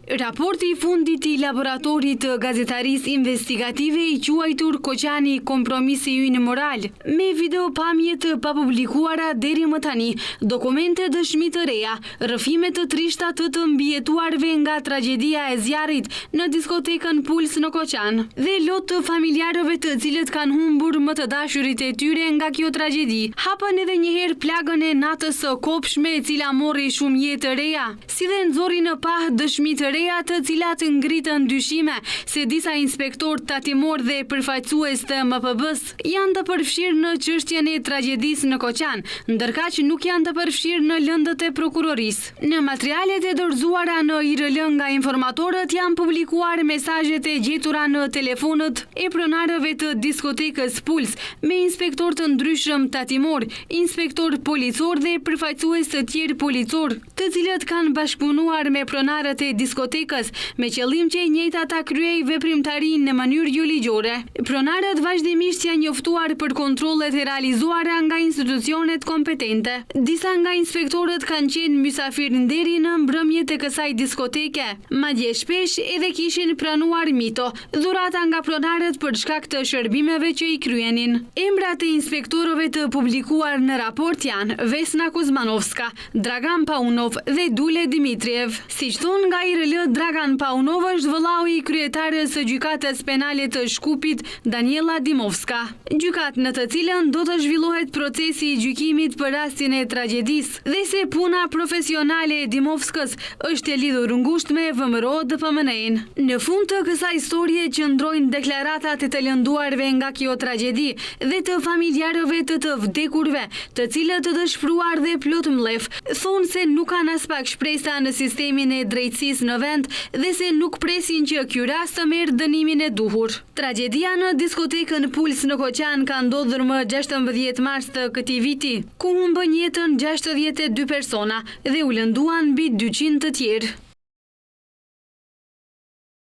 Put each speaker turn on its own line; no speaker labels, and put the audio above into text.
Raporti I fundit I laboratorit të gazetaris investigative I quajtur Koqani kompromisi ynë moral, me video pamje të papublikuara deri më tani, dokumente dëshmi të reja, rrëfime të trishta të mbijetuarve nga tragedia e zjarrit në diskotekën Puls në Koqan, dhe lot të familjarëve të cilët kanë humbur më të dashurit e tyre nga kjo tragedi, hapën edhe njëherë plagën e natës së kopshme e cila mori shumë jetë të reja, si dhe nxori në pah dëshmi të reja të cilat ngritën dyshime se disa inspektor tatimor dhe përfaqësues të MPB-s janë të përfshirë në çështjen e tragjedisë në Koqan, ndërkaq nuk janë të përfshirë në lëndët e prokurorisë. Në materialet e dorëzuara në IRL nga informatorët janë publikuar mesazhet e gjetura në telefonët e pronarëve të diskotekës Puls me inspektor të ndryshëm tatimor, inspektor policor dhe përfaqësues të tjerë policor, të cilët kanë bashkëpunuar me pronarët e diskotekës me qëllim që e njëjta ta kryej veprimtarinë në mënyrë jo ligjore. Pronarët vazhdimisht janë njoftuar për kontrollet e realizuara nga institucionet kompetente. Disa nga inspektorët kanë qenë mysafirnderi në mbrëmje të kësaj diskoteke, madje shpesh edhe kishin pranuar mito, dhurata nga pronarët për shkak të shërbimeve që I kryenin. Emrat e inspektorëve të publikuar në raport janë Vesna Kuzmanovska, Dragan Paunov dhe Dule Dimitriev. Siç thon nga IRL, Dragan Paunov është vëllau I kryetarës së gjykatës penale të Shkupit, Daniela Dimovska. Gjykatë në të cilën do të zhvillohet procesi I gjykimit për rastin e tragjedisë dhe se puna profesionale e Dimovskës është e lidhur ngushtë me VMRO DPMN-in. Në fund të kësaj historie qëndrojnë deklaratat e të lënduarve nga kjo tragjedi dhe të familjarëve të vdekurve, të cilët të dëshpëruar dhe plot mllef, thonë se nuk kanë as pak shpresa në sistemin e drejtësisë në vend dhe se nuk presin që ky rast të merr dënimin e duhur. Tragjedia në diskotekën Puls në Koqan ka ndodhur më 16 mars të këtij viti, ku humbën jetën 62 persona dhe u lënduan mbi 200 të tjerë.